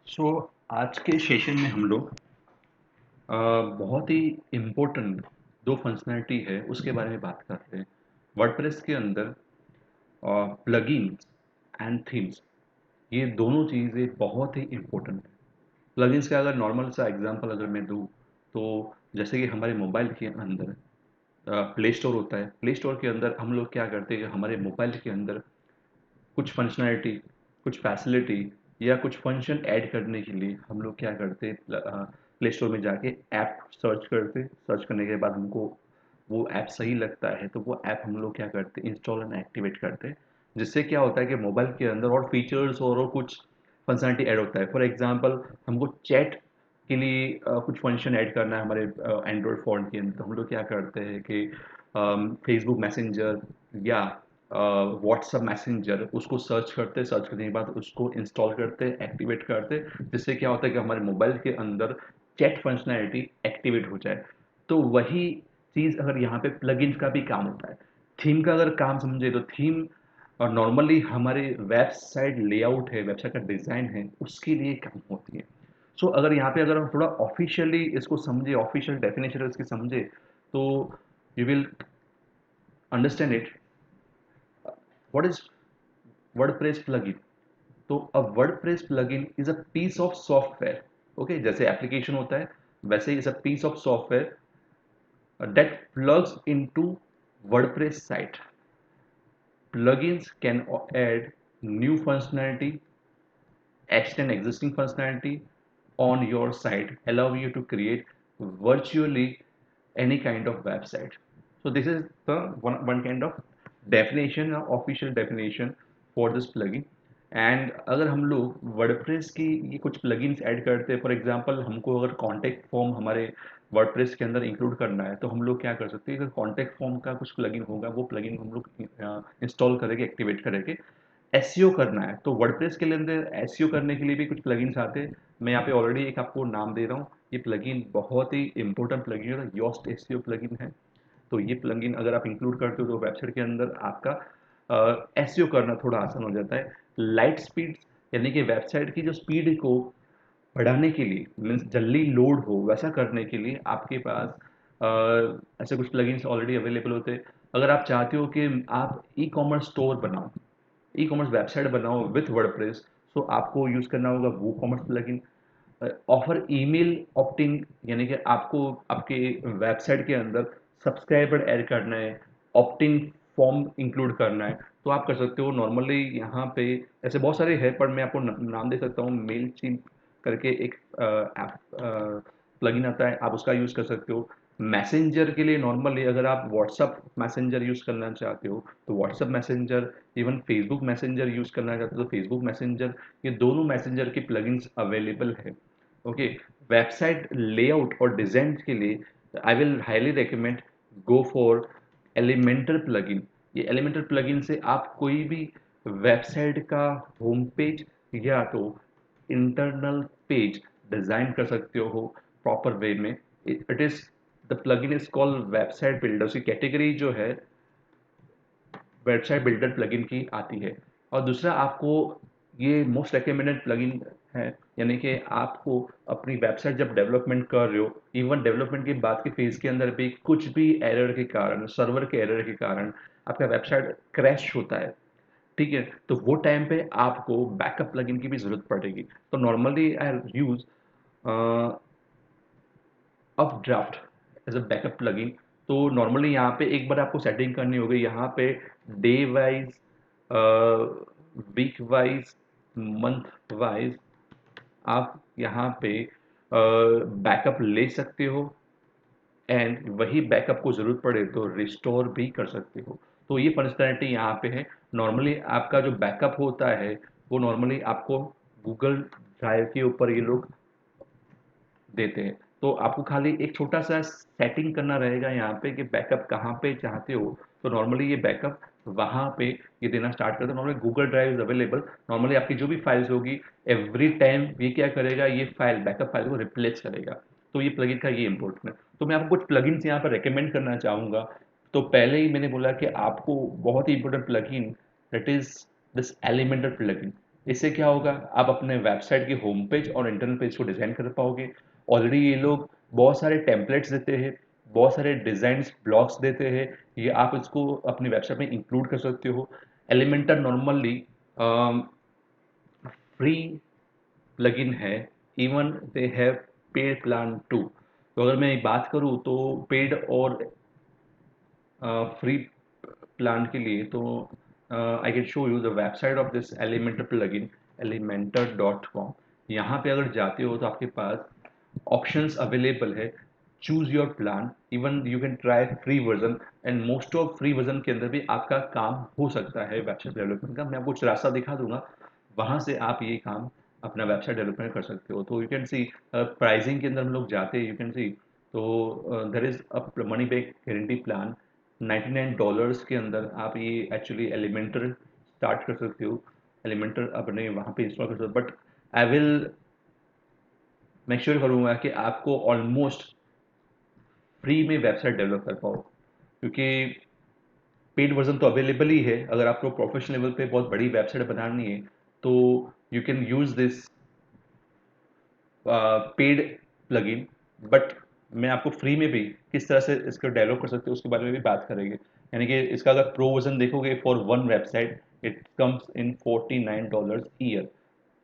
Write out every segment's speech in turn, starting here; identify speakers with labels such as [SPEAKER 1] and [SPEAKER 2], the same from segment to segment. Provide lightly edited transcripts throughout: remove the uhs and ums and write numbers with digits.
[SPEAKER 1] सो आज के सेशन में हम लोग बहुत ही इम्पोर्टेंट दो फंक्शनैलिटी है उसके बारे में बात करते हैं। वर्डप्रेस के अंदर प्लगइन्स एंड थीम्स, ये दोनों चीज़ें बहुत ही इम्पोर्टेंट है। प्लगइन्स का अगर नॉर्मल सा एग्जांपल अगर मैं दूँ तो जैसे कि हमारे मोबाइल के अंदर प्ले स्टोर होता है। प्ले स्टोर के अंदर हम लोग क्या करते हैं कि हमारे मोबाइल के अंदर कुछ फंक्शनैलिटी, कुछ फैसिलिटी या कुछ फंक्शन ऐड करने के लिए हम लोग क्या करते प्ले स्टोर में जाके ऐप सर्च करते। सर्च करने के बाद हमको वो ऐप सही लगता है तो वो ऐप हम लोग क्या करते इंस्टॉल एंड एक्टिवेट करते हैं। जिससे क्या होता है कि मोबाइल के अंदर और फीचर्स और कुछ फंक्शनैलिटी ऐड होता है। फॉर एग्जांपल हमको चैट के लिए कुछ फंक्शन ऐड करना है हमारे एंड्रॉयड फ़ोन के अंदर, तो हम लोग क्या करते हैं कि फेसबुक मैसेंजर या व्हाट्सएप मैसेंजर उसको सर्च करते, सर्च करने के बाद उसको इंस्टॉल करते, एक्टिवेट करते, जिससे क्या होता है कि हमारे मोबाइल के अंदर चैट फंक्शनैलिटी एक्टिवेट हो जाए। तो वही चीज़ अगर यहाँ पे प्लगइन्स का भी काम होता है। थीम का अगर काम समझे तो थीम नॉर्मली हमारे वेबसाइट लेआउट है, वेबसाइट का डिज़ाइन है, उसके लिए काम होती है। सो अगर यहाँ पे अगर हम थोड़ा ऑफिशियली इसको समझे, ऑफिशियल डेफिनेशन इसकी समझे, तो you will understand it. What is WordPress plugin? तो a WordPress plugin is a piece of software. Okay, जैसे एप्लीकेशन होता है वैसे is a piece of software that plugs into WordPress site. Plugins can add new functionality, extend existing functionality on your site, allow you to create virtually any kind of website. So this is the one kind of definition, official definition for this plugin. And अगर हम लोग WordPress की ये कुछ plugins add करते हैं, for example हमको अगर कॉन्टैक्ट फॉर्म हमारे वर्डप्रेस के अंदर इंक्लूड करना है तो हम लोग क्या कर सकते हैं, अगर कॉन्टैक्ट फॉर्म का कुछ प्लगइन होगा वो प्लगइन हम लोग इंस्टॉल करेंगे, एक्टिवेट करेंगे। एसईओ करना है तो वर्डप्रेस के लिए अंदर एसईओ करने के लिए भी कुछ प्लगइन्स आते हैं। मैं यहाँ पे ऑलरेडी एक आपको नाम दे रहा हूँ। ये प्लगइन बहुत ही इंपॉर्टेंट प्लगइन है, योस्ट एसईओ प्लगइन है। तो ये प्लगइन अगर आप इंक्लूड करते हो तो वेबसाइट के अंदर आपका एसईओ करना थोड़ा आसान हो जाता है। लाइट स्पीड यानी कि वेबसाइट की जो स्पीड को बढ़ाने के लिए, मीन्स जल्दी लोड हो वैसा करने के लिए आपके पास ऐसे कुछ प्लगइन्स ऑलरेडी अवेलेबल होते हैं। अगर आप चाहते हो कि आप ई कॉमर्स स्टोर बनाओ, ई कॉमर्स वेबसाइट बनाओ विथ वर्डप्रेस, तो आपको यूज़ करना होगा वो commerce plugin. Offer email opting यानी कि आपको आपके वेबसाइट के अंदर सब्सक्राइबर ऐड करना है, ऑप्टिंग फॉर्म इंक्लूड करना है, तो आप कर सकते हो। नॉर्मली यहाँ पे ऐसे बहुत सारे हैं पर मैं आपको नाम दे सकता हूँ। मेल चिप करके एक ऐप प्लगइन आता है, आप उसका यूज़ कर सकते हो। मैसेंजर के लिए नॉर्मली अगर आप व्हाट्सअप मैसेंजर यूज़ करना चाहते हो तो WhatsApp messenger, even Facebook messenger use करना चाहते हो तो फेसबुक मैसेंजर, ये दोनों मैसेंजर के प्लगइन्स अवेलेबल है। ओके, वेबसाइट लेआउट और डिज़ाइन के लिए I will highly recommend go for Elementor plugin. ये एलिमेंटर प्लगइन से आप कोई भी वेबसाइट का होम पेज या तो इंटरनल पेज डिज़ाइन कर सकते हो प्रॉपर वे में। It is the plugin is called website builder. उसकी कैटेगरी जो है वेबसाइट बिल्डर प्लगइन की आती है। और दूसरा आपको ये मोस्ट रिकमेंडेड प्लगइन है, यानी कि आपको अपनी वेबसाइट जब डेवलपमेंट कर रहे हो, इवन डेवलपमेंट के बाद के फेज़ के अंदर भी कुछ भी एरर के कारण, सर्वर के एरर के कारण आपका वेबसाइट क्रैश होता है, ठीक है? तो वो टाइम पे आपको बैकअप प्लगइन की भी ज़रूरत पड़ेगी। तो normally I use a, updraft as a backup plugin. तो नॉर्मली यहाँ पे एक बार आपको सेटिंग करनी होगी। यहाँ पे day wise, week wise, month wise आप यहाँ पे बैकअप ले सकते हो एंड वही बैकअप को ज़रूरत पड़े तो रिस्टोर भी कर सकते हो। तो ये फंक्शनैलिटी यहाँ पे है। नॉर्मली आपका जो बैकअप होता है वो नॉर्मली आपको गूगल ड्राइव के ऊपर ये लोग देते हैं। तो आपको खाली एक छोटा-सा सेटिंग करना रहेगा यहाँ पे कि बैकअप कहाँ पे चाहते हो। तो नॉर्मली ये बैकअप वहाँ पे ये देना स्टार्ट कर दो। Normally Google drive is available. Normally आपकी जो भी फाइल्स होगी एवरी टाइम ये क्या करेगा, ये फाइल बैकअप फाइल को रिप्लेस करेगा। तो ये प्लगइन का ये इम्पोर्टेंट है। तो मैं आपको कुछ प्लगइन्स यहाँ पर रिकमेंड करना चाहूँगा। तो पहले ही मैंने बोला कि आपको बहुत ही important plugin that is this Elementor plugin. इससे क्या होगा, आप अपने वेबसाइट की होम पेज और इंटरनल पेज को डिज़ाइन कर पाओगे। ऑलरेडी ये लोग बहुत सारे टेम्पलेट्स देते हैं, बहुत सारे डिज़ाइंस ब्लॉक्स देते हैं, ये आप इसको अपनी वेबसाइट में इंक्लूड कर सकते हो। एलिमेंटर नॉर्मली फ्री प्लगइन है, even they have paid plan too. तो अगर मैं बात करूँ तो पेड और फ्री प्लान के लिए तो I can show you the website of this Elementor plugin, elementor.com। यहाँ पे अगर जाते हो तो आपके पास ऑप्शंस अवेलेबल है, choose your plan, even you can try free version, and most of free version के अंदर भी आपका काम हो सकता है वेबसाइट डेवलपमेंट का। मैं आपको कुछ रास्ता दिखा दूंगा, वहाँ से आप ये काम अपना वेबसाइट डेवलपमेंट कर सकते हो। तो यू कैन सी प्राइसिंग के अंदर हम लोग जाते हैं, यू कैन सी। तो there is a money back guarantee plan, $99 के अंदर आप ये एक्चुअली एलिमेंटर स्टार्ट कर सकते हो, एलिमेंटर अपने वहाँ पे इंस्टॉल कर सकते हो। But I will make sure करूँगा कि आपको ऑलमोस्ट फ्री में वेबसाइट डेवलप कर पाओ, क्योंकि पेड वर्जन तो अवेलेबल ही है। अगर आपको प्रोफेशनल लेवल पे बहुत बड़ी वेबसाइट बनानी है तो you can use this paid plugin. But मैं आपको फ्री में भी किस तरह से इसको डेवलप कर सकते हो उसके बारे में भी बात करेंगे। यानी कि इसका अगर प्रो वर्जन देखोगे for one website, it comes in $49 year.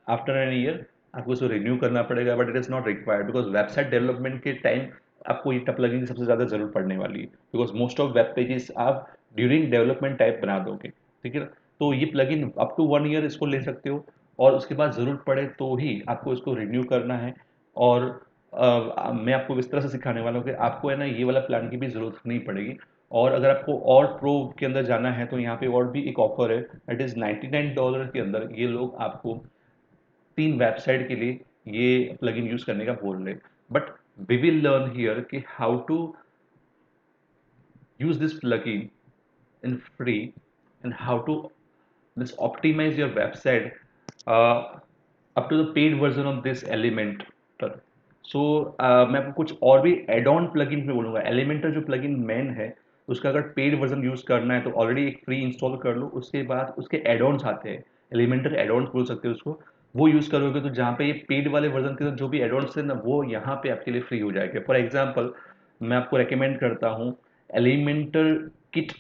[SPEAKER 1] After an year आपको उसको रिन्यू करना पड़ेगा, but it is not required, because website development के टाइम आपको ये टप प्लगइन की सबसे ज़्यादा जरूरत पड़ने वाली है, because most of web pages आप ड्यूरिंग डेवलपमेंट टाइप बना दोगे। ठीक है ना? तो ये प्लगइन अप टू 1 ईयर इसको ले सकते हो, और उसके बाद ज़रूरत पड़े तो ही आपको इसको रिन्यू करना है। और मैं आपको इस तरह से सिखाने वाला हूँ कि आपको है ना ये वाला प्लान की भी ज़रूरत नहीं पड़ेगी। और अगर आपको और प्रो के अंदर जाना है तो यहाँ पे और भी एक ऑफर है, दैट इज़ $99 के अंदर ये लोग आपको 3 वेबसाइट के लिए ये प्लगइन यूज करने का बोल रहे हैं। But we will learn here कि how to use this plugin in free, and how to let's optimize your website uh, up to the paid version of this Elementor। सो मैं आपको कुछ और भी एड ऑन प्लगइन में बोलूँगा। Elementor जो plugin main है उसका अगर पेड वर्जन यूज़ करना है तो ऑलरेडी एक फ्री इंस्टॉल कर लो, उसके बाद उसके एड ऑन्स आते हैं, एलिमेंटर एड ऑन्स बोल सकते हो उसको। वो यूज़ करोगे तो जहाँ पे ये पेड वाले वर्जन के अंदर जो भी एड ऑन्स है ना वो यहाँ पे आपके लिए फ्री हो जाएगा। फॉर एग्जाम्पल मैं आपको रेकमेंड करता हूँ एलिमेंटर किट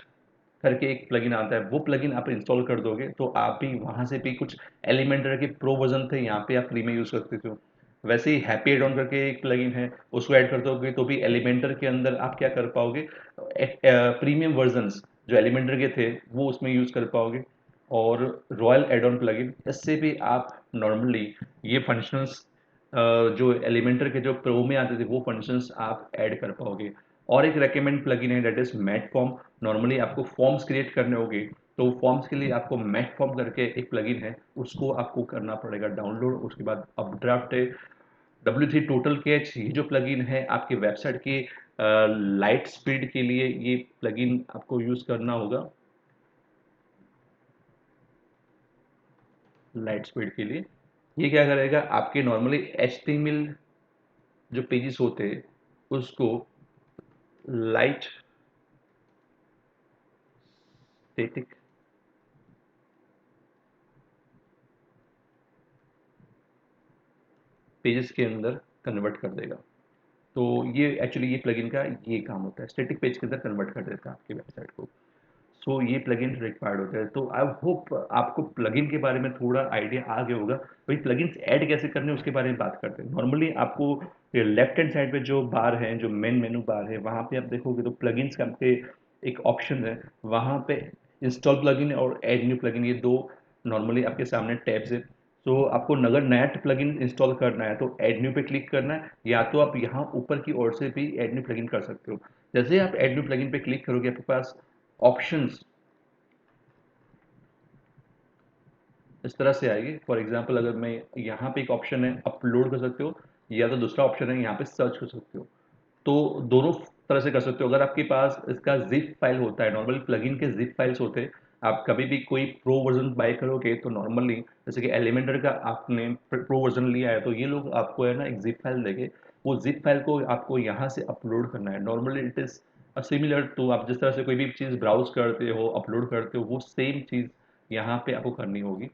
[SPEAKER 1] करके एक प्लगइन आता है, वो प्लगइन आप इंस्टॉल कर दोगे तो आप भी वहाँ से भी कुछ एलिमेंटर के प्रो वर्जन थे यहाँ पे आप फ्री में यूज़ कर सकते हो। वैसे ही हैप्पी एड ऑन करके एक प्लगइन है, उसको ऐड कर दोगे तो भी एलिमेंटर के अंदर आप क्या कर पाओगे, प्रीमियम वर्जन्स जो एलिमेंटर के थे वो उसमें यूज़ कर पाओगे। और रॉयल एड ऑन प्लगइन, इससे भी आप नॉर्मली ये फंक्शंस जो एलिमेंटर के जो प्रो में आते थे वो फंक्शंस आप ऐड कर पाओगे। और एक रेकमेंड प्लगइन है that is MetForm. Normally आपको फॉर्म्स क्रिएट करने होंगे तो फॉर्म्स के लिए आपको मैट फॉर्म करके एक प्लगइन है, उसको आपको करना पड़ेगा डाउनलोड। उसके बाद अपड्राफ्ट है, W3 टोटल कैच, ये जो प्लगइन है आपकी वेबसाइट की लाइट स्पीड के लिए ये प्लगइन आपको यूज करना होगा, लाइट स्पीड के लिए। ये क्या करेगा, आपके नॉर्मली HTML जो पेजेस होते हैं उसको लाइट स्टैटिक पेजेस के अंदर कन्वर्ट कर देगा। तो ये एक्चुअली ये प्लगइन का ये काम होता है, स्टैटिक पेज के अंदर कन्वर्ट कर देता है आपकी वेबसाइट को। सो ये प्लगइन रिक्वायर्ड होता है। तो आई होप आपको प्लगइन के बारे में थोड़ा आइडिया आ गया होगा। भाई प्लगइन्स ऐड कैसे करने हैं उसके बारे में बात करते हैं। नॉर्मली आपको लेफ्ट हैंड साइड पे जो बार है, जो मेन मेनू बार है, वहाँ पे आप देखोगे तो प्लगइन्स का पे एक ऑप्शन है, वहाँ पे इंस्टॉल प्लगइन और ऐड न्यू प्लगइन, ये दो नॉर्मली आपके सामने टैब्स है। तो आपको अगर नया प्लगइन इंस्टॉल करना है तो ऐड न्यू पे क्लिक करना है, या तो आप यहाँ ऊपर की ओर से भी ऐड न्यू प्लगइन कर सकते हो। जैसे ही आप ऐड न्यू प्लगइन पे क्लिक करोगे आपके पास ऑप्शंस इस तरह से आएगी। फॉर एग्जांपल अगर मैं यहाँ पे एक ऑप्शन है अपलोड कर सकते हो, या तो दूसरा ऑप्शन है यहाँ पे सर्च कर सकते हो। तो दोनों तरह से कर सकते हो। अगर आपके पास इसका जिप फाइल होता है, नॉर्मली प्लगइन के जिप फाइल्स होते हैं, आप कभी भी कोई प्रो वर्जन बाय करोगे तो नॉर्मली जैसे कि एलिमेंटर का आपने प्रो वर्जन लिया है तो ये लोग आपको है ना एक जिप फाइल देंगे, वो जिप फाइल को आपको यहाँ से अपलोड करना है। Normally it is similar to आप जिस तरह से कोई भी चीज़ ब्राउज करते हो अपलोड करते हो वो सेम चीज़ यहाँ पे आपको करनी होगी।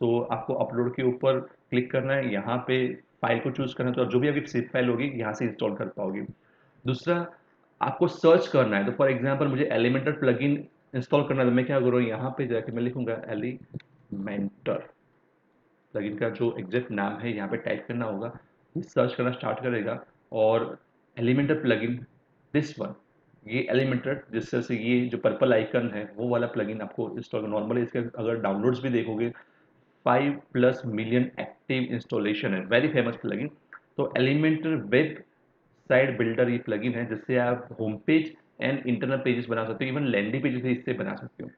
[SPEAKER 1] सो आपको अपलोड के ऊपर क्लिक करना है, यहाँ पे फाइल को चूज करना है, तो जो भी आपकी सिप फाइल होगी यहाँ से इंस्टॉल कर पाओगे। दूसरा, आपको सर्च करना है, तो फॉर एग्जांपल मुझे एलिमेंटर प्लगइन इंस्टॉल करना है, तो मैं क्या करूँ, यहाँ पे जाके मैं लिखूंगा एलिमेंटर प्लगइन का जो एग्जैक्ट नाम है यहाँ पे टाइप करना होगा, सर्च करना स्टार्ट करेगा और एलिमेंटर प्लगइन दिस वन, ये एलिमेंटर जिससे से ये जो पर्पल आइकन है वो वाला प्लगइन आपको इंस्टॉल, नॉर्मली इसके अगर डाउनलोड्स भी देखोगे 5+ मिलियन एक्टिव इंस्टॉलेशन है, वेरी फेमस प्लगइन। तो एलिमेंटर वेब साइट बिल्डर ये प्लगइन है जिससे आप home page and internal pages बना सकते हो, इवन लैंडिंग पेजेस भी इससे बना सकते हो।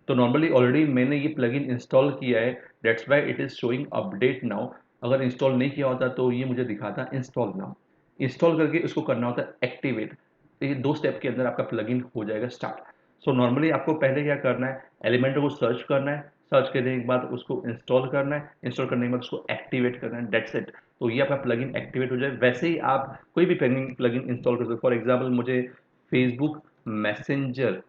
[SPEAKER 1] तो नॉर्मली ऑलरेडी मैंने ये प्लगइन इंस्टॉल किया है, that's why it is showing update now. अगर इंस्टॉल नहीं किया होता तो ये मुझे दिखाता इंस्टॉल नाउ। इंस्टॉल करके उसको करना होता है एक्टिवेट। तो ये 2 स्टेप के अंदर आपका प्लगइन हो जाएगा स्टार्ट। सो नॉर्मली आपको पहले क्या करना है, एलिमेंटर को सर्च करना है, सर्च करने के बाद उसको इंस्टॉल करना है, इंस्टॉल करने के बाद उसको एक्टिवेट करना है, दैट्स इट। तो ये आपका प्लगइन एक्टिवेट हो जाए। वैसे ही आप कोई भी प्लगइन इंस्टॉल कर सकते हो। फॉर एग्जांपल मुझे फेसबुक मैसेंजर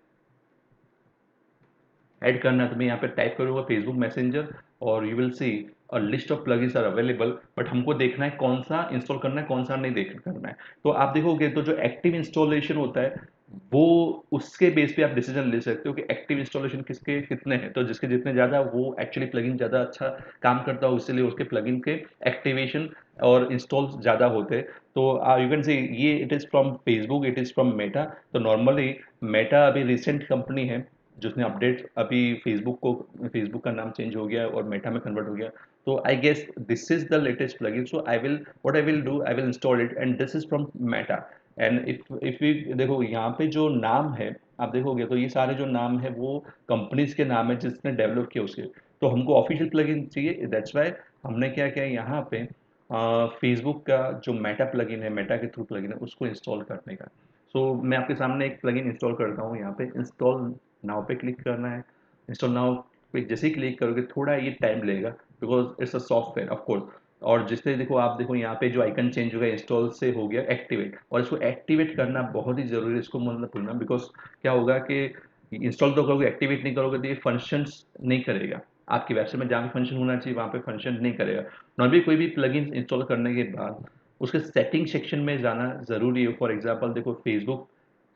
[SPEAKER 1] ऐड करना है, तो मैं यहाँ पे टाइप करूँगा फेसबुक मैसेंजर और you will see a list of plugins are available, but हमको देखना है कौन सा इंस्टॉल करना है कौन सा नहीं देख करना है। तो आप देखोगे तो जो एक्टिव इंस्टॉलेशन होता है वो उसके बेस पे आप डिसीजन ले सकते हो कि एक्टिव इंस्टॉलेशन किसके कितने हैं, तो जिसके जितने ज़्यादा वो एक्चुअली प्लगइन ज़्यादा अच्छा काम करता हो, इसलिए उसके प्लगइन के एक्टिवेशन और इंस्टॉल ज़्यादा होते हैं। तो यू कैन सी ये it is from Facebook, it is from Meta. तो नॉर्मली मेटा अभी रिसेंट कंपनी है जिसने अपडेट अभी फेसबुक का नाम चेंज हो गया और मेटा में कन्वर्ट हो गया। तो I guess this is the latest plugin, so I will what I will do, I will install it and this is from Meta. And if we देखो यहाँ पे जो नाम है आप देखोगे तो ये सारे जो नाम है वो कंपनीज के नाम है जिसने डेवलप किया उसके। तो हमको ऑफिशियल प्लगइन चाहिए, दैट्स वाई हमने क्या किया यहाँ पे फेसबुक का जो मेटा प्लगइन है, मेटा के थ्रू प्लगइन है, उसको इंस्टॉल करने का। सो मैं आपके सामने एक प्लगइन इंस्टॉल करता हूँ, यहाँ पे इंस्टॉल नाउ पे क्लिक करना है। इंस्टॉल नाउ पे जैसे ही क्लिक करोगे थोड़ा ये टाइम लेगा because it's a software of course. और जिससे देखो आप देखो यहाँ पे जो आइकन चेंज हो गया, इंस्टॉल से हो गया एक्टिवेट, और इसको एक्टिवेट करना बहुत ही जरूरी है, इसको मतलब भूलना, बिकॉज क्या होगा कि इंस्टॉल तो करोगे एक्टिवेट नहीं करोगे तो ये फंक्शंस नहीं करेगा। आपकी वेबसाइट में जहाँ पे फंक्शन होना चाहिए वहाँ पे फंक्शन नहीं करेगा। नॉर्मली कोई भी प्लगइन इंस्टॉल करने के बाद उसके सेटिंग सेक्शन में जाना ज़रूरी है। फॉर एग्जांपल देखो फेसबुक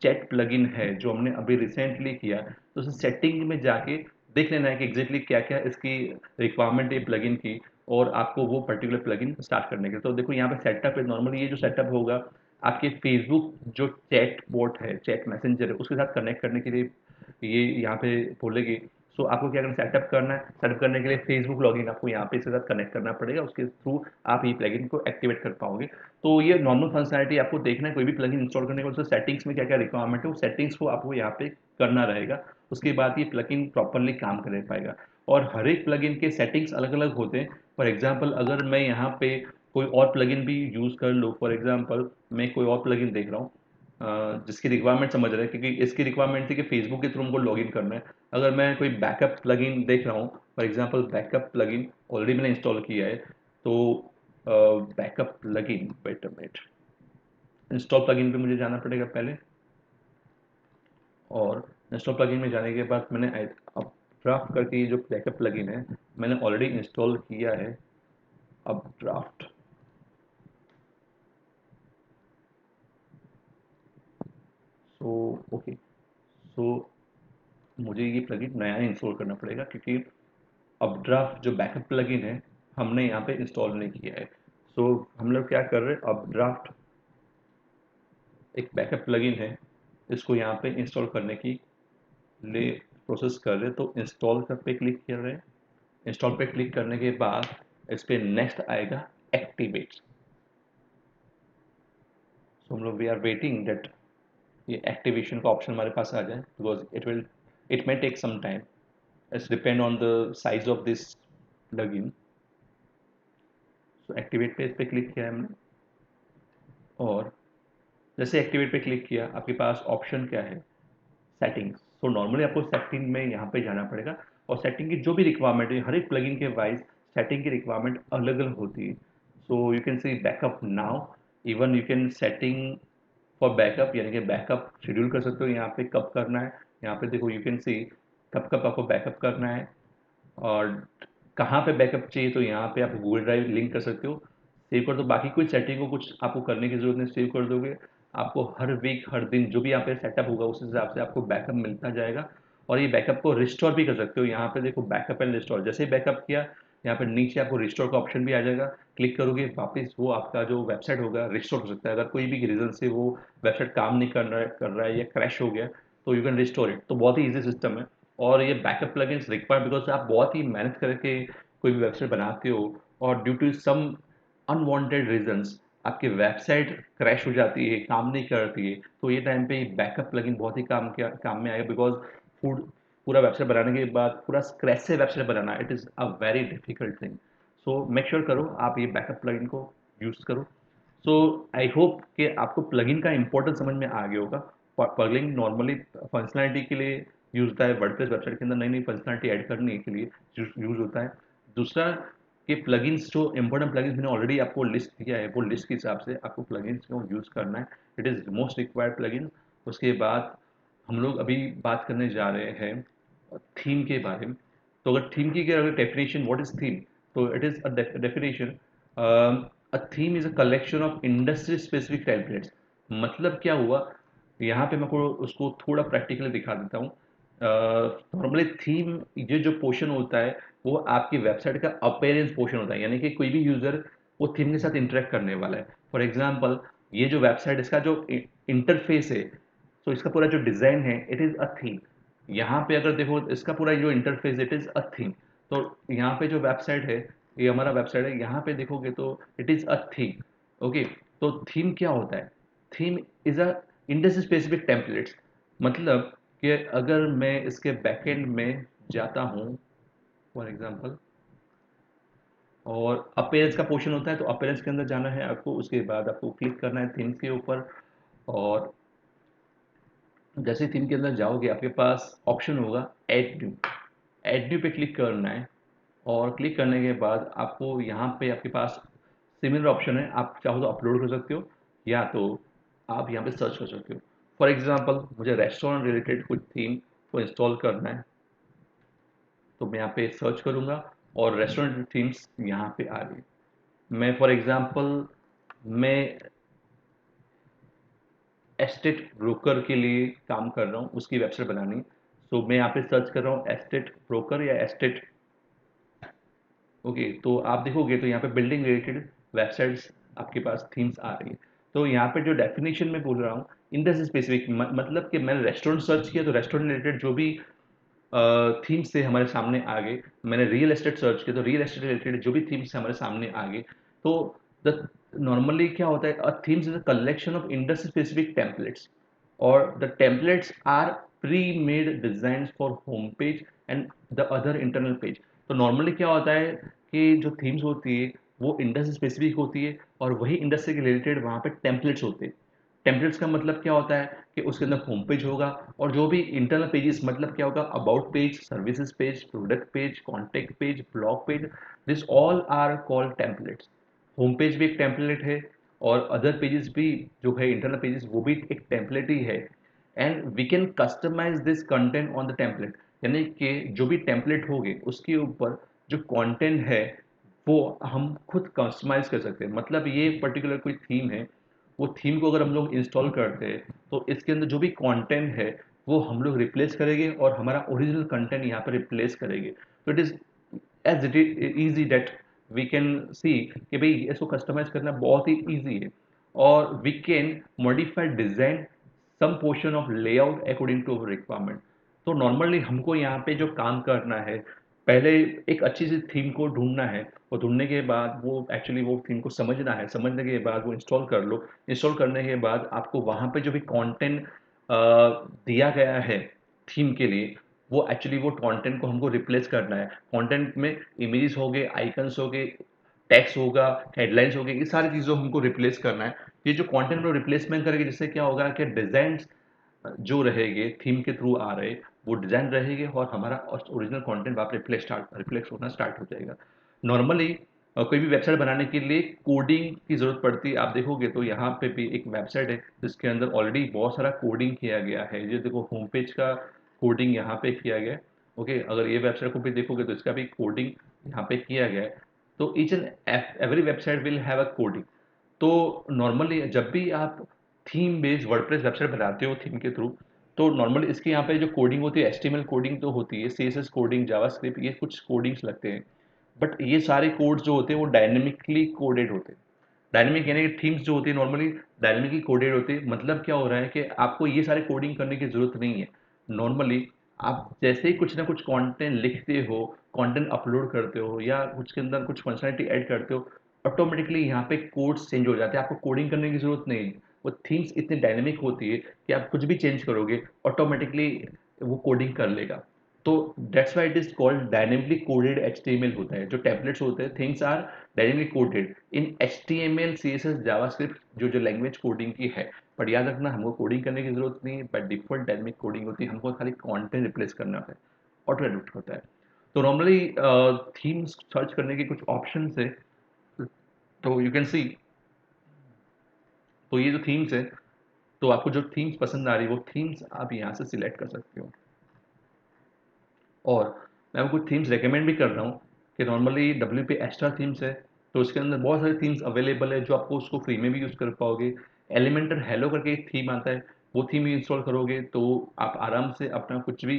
[SPEAKER 1] चैट प्लगइन है जो हमने अभी रिसेंटली किया, तो उस सेटिंग में जाके देख लेना है कि एग्जैक्टली क्या क्या इसकी रिक्वायरमेंट है प्लगइन की, और आपको वो पर्टिकुलर प्लगइन स्टार्ट करने के। तो देखो यहाँ पे सेटअप है, नॉर्मली ये जो सेटअप होगा आपके फेसबुक जो चैट बोट है, चैट मैसेंजर है, उसके साथ कनेक्ट करने के लिए ये यहाँ पे बोलेगी। सो आपको क्या करना है, सेटअप करना है। सेटअप करने के लिए फेसबुक लॉगिन आपको यहाँ पे इसके साथ कनेक्ट करना पड़ेगा, उसके थ्रू आप ये प्लगइन को एक्टिवेट कर पाओगे। तो ये नॉर्मल फंक्शनैलिटी आपको देखना है, कोई भी प्लगइन इंस्टॉल करने के बाद सेटिंग्स में क्या क्या रिक्वायरमेंट है वो सेटिंग्स को आपको यहाँ पे करना रहेगा। उसके बाद ये प्लगइन प्रॉपरली काम कर पाएगा। और हर एक प्लगइन के सेटिंग्स अलग अलग होते हैं। फॉर एग्जाम्पल अगर मैं यहाँ पे कोई और प्लगइन भी यूज़ कर लूँ, फॉर एग्जाम्पल मैं कोई और प्लगइन देख रहा हूँ जिसकी रिक्वायरमेंट समझ रहे हैं, क्योंकि इसकी रिक्वायरमेंट थी कि फेसबुक के थ्रू हमको लॉगिन करना है। अगर मैं कोई बैकअप प्लगइन देख रहा हूँ, for example backup plugin already मैंने इंस्टॉल किया है, तो backup plugin wait a minute, install plugin पे मुझे जाना पड़ेगा पहले। और इंस्टॉल प्लगइन में जाने के बाद मैंने अब ड्राफ्ट करके ये जो बैकअप प्लगइन है मैंने ऑलरेडी इंस्टॉल किया है। अब ड्राफ्ट, सो ओके, सो मुझे ये प्लगइन नया इंस्टॉल करना पड़ेगा क्योंकि अपड्राफ्ट जो बैकअप प्लगइन है हमने यहाँ पे इंस्टॉल नहीं किया है। सो हम लोग क्या कर रहे हैं, अपड्राफ्ट एक बैकअप प्लगइन है, इसको यहाँ पे इंस्टॉल करने की लिए प्रोसेस कर रहे हैं। तो इंस्टॉल कर पे क्लिक कर रहे हैं। इंस्टॉल पे क्लिक करने के बाद इस पे नेक्स्ट आएगा एक्टिवेट। सो हम लोग वी आर वेटिंग दैट ये एक्टिवेशन का ऑप्शन हमारे पास आ जाए, because it may take some time, it's depend on the size of this plugin. So activate पे इस पे क्लिक किया है हमने, और जैसे एक्टिवेट पे क्लिक किया आपके पास ऑप्शन क्या है, सेटिंग्स। सो नॉर्मली आपको सेटिंग में यहाँ पे जाना पड़ेगा, और सेटिंग की जो भी रिक्वायरमेंट है हर एक प्लगइन के वाइज सेटिंग की रिक्वायरमेंट अलग अलग होती है। So you can C backup now, even you can setting for backup, यानी कि बैकअप शेड्यूल कर सकते हो यहाँ पे कब करना है। यहाँ पे देखो यू कैन सी कब कब आपको बैकअप करना है, और कहाँ पे बैकअप चाहिए तो यहाँ पे आप गूगल ड्राइव लिंक कर सकते हो, सेव कर दो। बाकी कोई सेटिंग को कुछ आपको करने की जरूरत नहीं, सेव कर दोगे, आपको हर वीक हर दिन जो भी यहाँ पे सेटअप होगा उस हिसाब से आपको बैकअप मिलता जाएगा। और ये बैकअप को रिस्टोर भी कर सकते हो। यहाँ पे देखो बैकअप एंड रिस्टोर, जैसे ही बैकअप किया यहाँ पे नीचे आपको रिस्टोर का ऑप्शन भी आ जाएगा, क्लिक करोगे वापस वो आपका जो वेबसाइट होगा रिस्टोर हो सकता है। अगर कोई भी रीजन से वो वेबसाइट काम नहीं कर रहा है या क्रैश हो गया तो यू कैन रिस्टोर इट। तो बहुत ही ईजी सिस्टम है। और ये बैकअप प्लगइन्स रिक्वायर्ड बिकॉज आप बहुत ही मेहनत करके कोई भी वेबसाइट बनाते हो और due to some unwanted reasons आपकी वेबसाइट क्रैश हो जाती है, काम नहीं करती है, तो ये टाइम पे बैकअप प्लगइन बहुत ही काम में आएगा। बिकॉज फूड पूरा वेबसाइट बनाने के बाद पूरा स्क्रैच से website banana it is a very difficult thing. So make sure करो आप ये बैकअप प्लगइन को यूज़ करो। सो आई होप कि आपको प्लगइन का इंपॉर्टेंस समझ में आ गया होगा। प्लगइन नॉर्मली फंक्शनैलिटी के लिए यूज होता है, वर्डप्रेस वेबसाइट के अंदर नई नई फंक्शनैलिटी ऐड करने के लिए यूज होता है। दूसरा कि प्लगइन्स जो इंपॉर्टेंट प्लगइन्स मैंने ऑलरेडी आपको लिस्ट दिया है, वो लिस्ट के हिसाब से आपको प्लगइन्स को यूज़ करना है। It is most required plugin. उसके बाद हम लोग अभी बात करने जा रहे हैं थीम के बारे में। तो अगर थीम की अगर डेफिनेशन व्हाट इज थीम, तो it is a definition, a theme is a collection of industry specific templates. मतलब क्या हुआ, यहाँ पे मैं को उसको थोड़ा प्रैक्टिकली दिखा देता हूँ। नॉर्मली थीम ये जो पोर्शन होता है वो आपकी वेबसाइट का अपीयरेंस पोर्शन होता है, यानी कि कोई भी यूजर वो थीम के साथ इंटरेक्ट करने वाला है। फॉर एग्जांपल ये जो वेबसाइट इसका जो इंटरफेस है, तो इसका पूरा जो डिजाइन है इट इज अ थीम। यहाँ पे अगर देखो इसका पूरा जो interface it is a theme. तो यहाँ पे जो वेबसाइट है, ये हमारा वेबसाइट है, यहाँ पे देखोगे तो it is a theme. Okay, तो थीम क्या होता है? Theme is a industry specific templates. मतलब कि अगर मैं इसके बैकएंड में जाता हूँ फॉर एग्जांपल, और अपीयरेंस का पोर्शन होता है, तो अपीयरेंस के अंदर जाना है आपको, उसके बाद आपको क्लिक करना है थीम्स के ऊपर। और जैसे थीम के अंदर जाओगे आपके पास ऑप्शन होगा ऐड न्यू। ऐड न्यू पे क्लिक करना है। और क्लिक करने के बाद आपको यहाँ पे आपके पास सिमिलर ऑप्शन है, आप चाहो तो अपलोड कर सकते हो या तो आप यहाँ पे सर्च कर सकते हो। फॉर एग्जांपल मुझे रेस्टोरेंट रिलेटेड कुछ थीम को इंस्टॉल करना है, तो मैं यहाँ पे सर्च करूँगा और रेस्टोरेंट थीम्स यहाँ पे आ गई। मैं फॉर एग्जांपल मैं एस्टेट ब्रोकर के लिए काम कर रहा हूँ, उसकी वेबसाइट बनानी। सो मैं यहाँ पे सर्च कर रहा हूँ एस्टेट ब्रोकर या एस्टेट। ओके, तो आप देखोगे तो यहाँ पे बिल्डिंग रिलेटेड वेबसाइट्स आपके पास थीम्स आ रही है। तो यहाँ पे जो डेफिनेशन में बोल रहा हूँ इंडस्ट्री स्पेसिफिक, मतलब कि मैंने रेस्टोरेंट सर्च किया तो रेस्टोरेंट रिलेटेड जो भी थीम्स से हमारे सामने आ गए। मैंने रियल एस्टेट सर्च किया तो रियल एस्टेट रिलेटेड जो भी थीम्स हमारे सामने आ गए। तो द नॉर्मली क्या होता है, a themes is a collection of industry specific templates और the templates are pre made design for home page and the other internal page. तो नॉर्मली क्या होता है कि जो थीम्स होती है वो इंडस्ट्री स्पेसिफिक होती है और वही इंडस्ट्री के रिलेटेड वहाँ पे टेम्पलेट्स होते हैं। टेम्पलेट्स का मतलब क्या होता है कि उसके अंदर होम पेज होगा और जो भी इंटरनल पेजेस, मतलब क्या होगा, about page, services page, product page, contact page, blog page, this all are called templates. Home page भी एक टेम्पलेट है और अदर पेजेस भी जो है इंटरनल पेजेस वो भी एक टेम्पलेट ही है। And we can customise this content on the template, यानी कि जो भी टेम्पलेट होगे उसके ऊपर जो कंटेंट है वो हम खुद कस्टमाइज कर सकते हैं। मतलब ये पर्टिकुलर कोई थीम है, वो थीम को अगर हम लोग इंस्टॉल करते हैं तो इसके अंदर जो भी कंटेंट है वो हम लोग रिप्लेस करेंगे और हमारा ओरिजिनल कंटेंट यहाँ पर रिप्लेस करेंगे। तो it is as it is easy that we can see कि भाई इसको कस्टमाइज करना बहुत ही ईजी है। और we can modify design some portion of layout according to our requirement. तो नॉर्मली हमको यहाँ पे जो काम करना है, पहले एक अच्छी सी थीम को ढूंढना है और ढूंढने के बाद वो एक्चुअली वो थीम को समझना है, समझने के बाद वो इंस्टॉल कर लो। इंस्टॉल करने के बाद आपको वहाँ पे जो भी कंटेंट दिया गया है थीम के लिए, वो एक्चुअली वो कंटेंट को हमको रिप्लेस करना है। कंटेंट में इमेजेस हो गए, आइकन्स हो गए, टेक्स्ट होगा, हेडलाइंस हो गए, ये सारी चीज़ों हमको रिप्लेस करना है। ये जो कंटेंट को रिप्लेसमेंट करेंगे जिससे क्या होगा कि डिजाइन जो रहेंगे थीम के थ्रू आ रहे वो डिजाइन रहेंगे और हमारा ओरिजिनल कंटेंट वहाँ पे रिफ्लेक्ट होना स्टार्ट हो जाएगा। नॉर्मली कोई भी वेबसाइट बनाने के लिए कोडिंग की जरूरत पड़ती है। आप देखोगे तो यहाँ पे भी एक वेबसाइट है जिसके अंदर ऑलरेडी बहुत सारा कोडिंग किया गया है। ये देखो होम पेज का कोडिंग यहाँ पे किया गया है। ओके, अगर ये वेबसाइट को भी देखोगे तो इसका भी कोडिंग यहाँ पे किया गया है। तो each and every website will have a coding. तो नॉर्मली जब भी आप थीम बेस्ड वर्डप्रेस वेबसाइट बनाते हो थीम के थ्रू, तो नॉर्मली इसके यहाँ पे जो कोडिंग होती है एचटीएमएल कोडिंग तो होती है, सीएसएस कोडिंग, जावास्क्रिप्ट, ये कुछ कोडिंग्स लगते हैं। बट ये सारे कोड्स जो होते हैं वो डायनेमिकली कोडेड होते हैं। डायनेमिक यानी कि थीम्स जो होती है नॉर्मली डायनेमिकली कोडेड होती है। मतलब क्या हो रहा है कि आपको ये सारे कोडिंग करने की ज़रूरत नहीं है। नॉर्मली आप जैसे ही कुछ ना कुछ कंटेंट लिखते हो, कंटेंट अपलोड करते हो या कुछ के अंदर कुछ फंक्शनलिटी ऐड करते हो, ऑटोमेटिकली यहाँ पे कोड्स चेंज हो जाते हैं। आपको कोडिंग करने की ज़रूरत नहीं है। वो थीम्स इतनी डायनेमिक होती है कि आप कुछ भी चेंज करोगे ऑटोमेटिकली वो कोडिंग कर लेगा। तो that's why it is called dynamically coded HTML होता है। जो टेम्पलेट्स होते हैं things are dynamically coded in HTML, CSS, JavaScript, जो लैंग्वेज कोडिंग की है। बट याद रखना हमको कोडिंग करने की जरूरत नहीं है। बाय डिफॉल्ट डायनेमिक कोडिंग होती है, हमको खाली कंटेंट रिप्लेस करना होता है, ऑटो एडिट होता है। तो नॉर्मली थीम्स सर्च करने के कुछ ऑप्शन है। तो यू कैन सी, तो ये जो थीम्स है, तो आपको जो थीम्स पसंद आ रही है वो थीम्स आप यहाँ से सिलेक्ट कर सकते हो। और मैं आपको कुछ थीम्स रेकमेंड भी कर रहा हूँ कि normally W P extra themes है, तो उसके अंदर बहुत सारी थीम्स अवेलेबल है जो आपको उसको फ्री में भी यूज़ कर पाओगे। एलिमेंटर हेलो करके एक थीम आता है, वो थीम इंस्टॉल करोगे तो आप आराम से अपना कुछ भी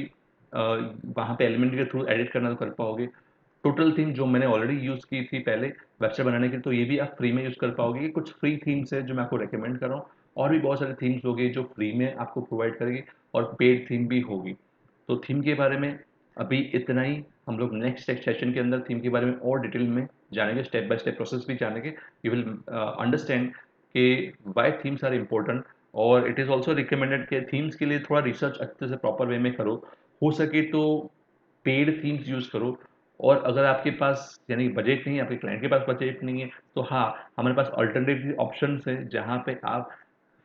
[SPEAKER 1] वहाँ पे एलिमेंटर के थ्रू एडिट करना तो कर पाओगे। टोटल थीम जो मैंने ऑलरेडी यूज़ की थी पहले वेबसाइट बनाने के लिए, तो ये भी आप फ्री में यूज़ कर पाओगे। ये कुछ फ्री थीम्स है जो मैं आपको रेकमेंड कर रहा हूँ। और भी बहुत सारी थीम्स होगी जो फ्री में आपको प्रोवाइड करेगी, और पेड थीम भी होगी। तो थीम के बारे में अभी इतना ही। हम लोग नेक्स्ट सेशन के अंदर थीम के बारे में और डिटेल में जानेंगे, स्टेप बाय स्टेप प्रोसेस भी जानेंगे। यू विल अंडरस्टैंड कि वाई थीम्स आर इम्पोर्टेंट। और इट इज़ ऑल्सो रिकमेंडेड कि थीम्स के लिए थोड़ा रिसर्च अच्छे से प्रॉपर वे में करो। हो सके तो पेड थीम्स यूज़ करो। और अगर आपके पास यानी बजट नहीं है, आपके क्लाइंट के पास बजट नहीं है, तो हाँ, हमारे पास अल्टरनेटिव ऑप्शंस हैं जहाँ पे आप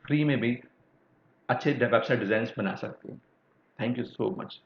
[SPEAKER 1] फ्री में भी अच्छे वेबसाइट डिज़ाइंस बना सकते हो। Thank you so much.